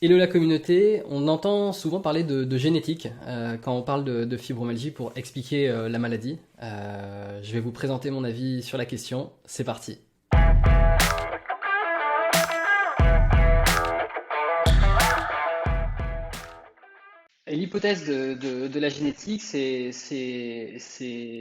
Hello la communauté, on entend souvent parler de génétique quand on parle de fibromyalgie pour expliquer la maladie. Je vais vous présenter mon avis sur la question, c'est parti. Et l'hypothèse de la génétique, c'est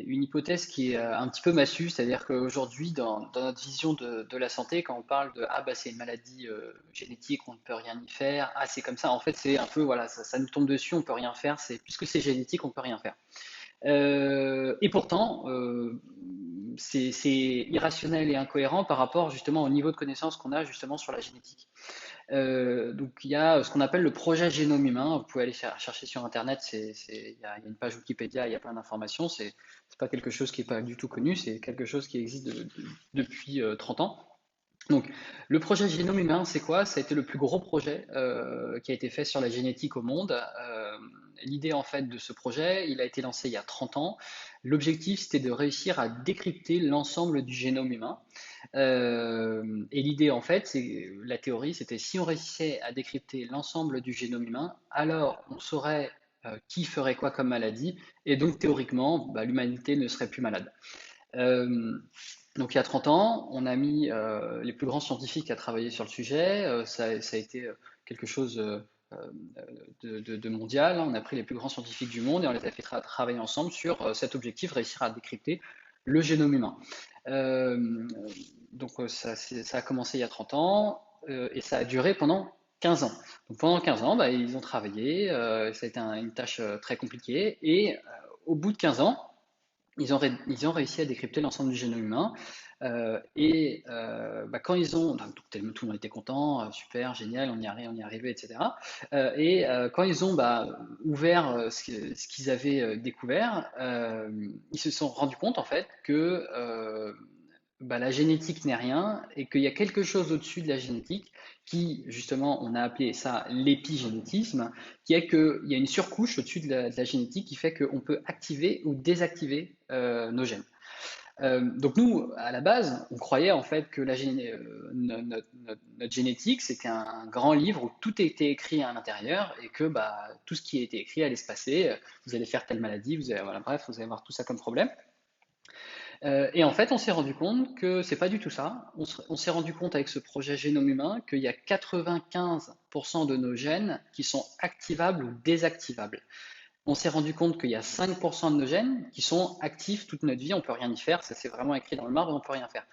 une hypothèse qui est un petit peu massue, c'est-à-dire qu'aujourd'hui, dans notre vision de la santé, quand on parle de ah bah c'est une maladie génétique, on ne peut rien y faire, ah c'est comme ça, en fait c'est un peu voilà, ça nous tombe dessus, on peut rien faire, c'est puisque c'est génétique, on peut rien faire. Et pourtant, c'est irrationnel et incohérent par rapport justement au niveau de connaissance qu'on a justement sur la génétique. Donc il y a ce qu'on appelle le projet Génome Humain. Vous pouvez aller chercher sur Internet. Il y a une page Wikipédia, il y a plein d'informations. C'est pas quelque chose qui est pas du tout connu. C'est quelque chose qui existe depuis 30 ans. Donc, le projet Génome Humain, c'est quoi? Ça a été le plus gros projet qui a été fait sur la génétique au monde. L'idée en fait de ce projet, il a été lancé il y a 30 ans. L'objectif, c'était de réussir à décrypter l'ensemble du génome humain. Et l'idée en fait, c'est la théorie, c'était si on réussissait à décrypter l'ensemble du génome humain, alors on saurait qui ferait quoi comme maladie, et donc théoriquement, bah, l'humanité ne serait plus malade. Euh, donc il y a 30 ans, on a mis les plus grands scientifiques à travailler sur le sujet. Ça a été quelque chose de mondial. On a pris les plus grands scientifiques du monde et on les a fait travailler ensemble sur cet objectif, réussir à décrypter le génome humain. Euh, ça a commencé il y a 30 ans et ça a duré pendant 15 ans. Donc pendant 15 ans, bah, ils ont travaillé, ça a été une tâche très compliquée et au bout de 15 ans, ils ont réussi à décrypter l'ensemble du génome humain. Bah, quand ils ont, donc, tout le monde était content, super, génial, on y est arrivé, etc. Quand ils ont bah, ouvert ce qu'ils avaient découvert, ils se sont rendus compte en fait que bah, la génétique n'est rien et qu'il y a quelque chose au-dessus de la génétique qui, justement, on a appelé ça l'épigénétisme, qui est qu'il y a une surcouche au-dessus de la génétique qui fait qu'on peut activer ou désactiver nos gènes. Donc nous, à la base, on croyait en fait que notre génétique, c'était un grand livre où tout était écrit à l'intérieur et que bah, tout ce qui était écrit allait se passer. Vous allez faire telle maladie, voilà, bref, vous allez avoir tout ça comme problème. Et en fait, on s'est rendu compte que c'est pas du tout ça. On s'est rendu compte avec ce projet Génome Humain qu'il y a 95% de nos gènes qui sont activables ou désactivables. On s'est rendu compte qu'il y a 5% de nos gènes qui sont actifs toute notre vie, on peut rien y faire, ça c'est vraiment écrit dans le marbre, on peut rien faire.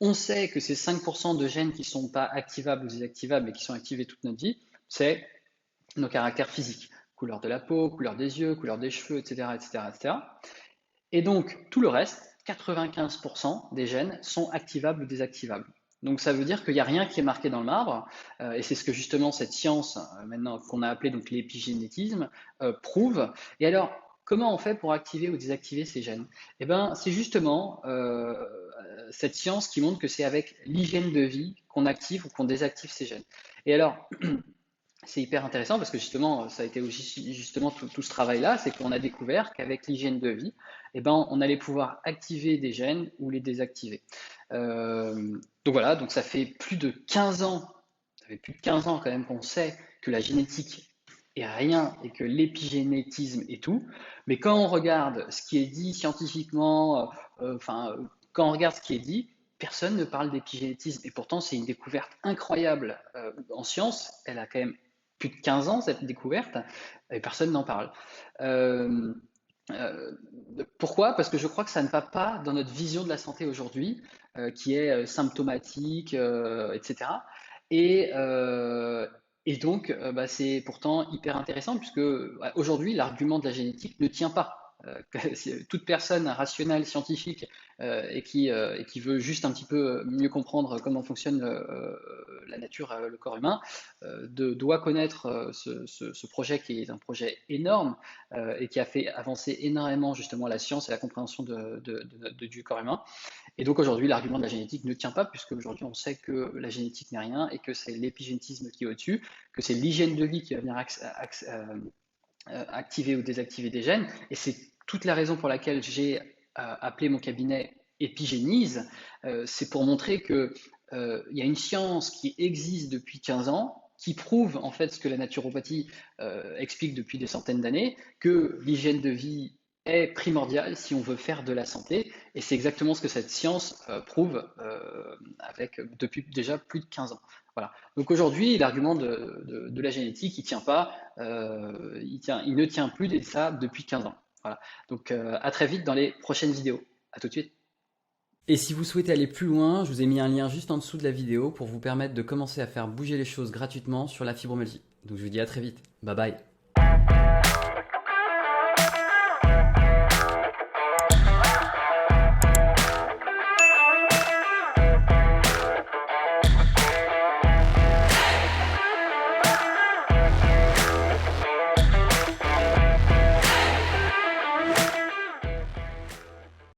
On sait que ces 5% de gènes qui ne sont pas activables ou désactivables mais qui sont activés toute notre vie, c'est nos caractères physiques, couleur de la peau, couleur des yeux, couleur des cheveux, etc., etc., etc. Et donc, tout le reste, 95% des gènes sont activables ou désactivables. Donc ça veut dire qu'il n'y a rien qui est marqué dans le marbre, et c'est ce que justement cette science, maintenant qu'on a appelée donc l'épigénétisme, prouve. Et alors, comment on fait pour activer ou désactiver ces gènes? Eh bien, c'est justement cette science qui montre que c'est avec l'hygiène de vie qu'on active ou qu'on désactive ces gènes. Et alors, c'est hyper intéressant parce que justement, ça a été aussi justement tout ce travail-là, c'est qu'on a découvert qu'avec l'hygiène de vie, eh ben, on allait pouvoir activer des gènes ou les désactiver. Euh, donc voilà, donc ça fait plus de 15 ans, ça fait plus de 15 ans quand même qu'on sait que la génétique est rien et que l'épigénétisme est tout. Mais quand on regarde ce qui est dit scientifiquement, quand on regarde ce qui est dit, personne ne parle d'épigénétisme. Et pourtant, c'est une découverte incroyable en science. Elle a quand même plus de 15 ans, cette découverte, et personne n'en parle. Euh, euh, Pourquoi? Parce que je crois que ça ne va pas dans notre vision de la santé aujourd'hui, qui est symptomatique, etc. Et, euh, et donc, bah, c'est pourtant hyper intéressant, puisque aujourd'hui, l'argument de la génétique ne tient pas. Toute personne rationnelle, scientifique, et qui veut juste un petit peu mieux comprendre comment fonctionne la nature, le corps humain, doit connaître ce projet qui est un projet énorme et qui a fait avancer énormément justement la science et la compréhension du corps humain. Et donc aujourd'hui, l'argument de la génétique ne tient pas, puisque aujourd'hui on sait que la génétique n'est rien et que c'est l'épigénétisme qui est au-dessus, que c'est l'hygiène de vie qui va venir activer ou désactiver des gènes. Et c'est toute la raison pour laquelle j'ai appelé mon cabinet Épigénise, c'est pour montrer que il y a une science qui existe depuis 15 ans, qui prouvent en fait ce que la naturopathie explique depuis des centaines d'années, que l'hygiène de vie est primordiale si on veut faire de la santé, et c'est exactement ce que cette science prouve depuis déjà plus de 15 ans. Voilà. Donc aujourd'hui, l'argument de la génétique, il tient pas, il ne tient plus, et ça depuis 15 ans. Voilà. Donc à très vite dans les prochaines vidéos. À tout de suite. Et si vous souhaitez aller plus loin, je vous ai mis un lien juste en dessous de la vidéo pour vous permettre de commencer à faire bouger les choses gratuitement sur la fibromyalgie. Donc je vous dis à très vite. Bye bye.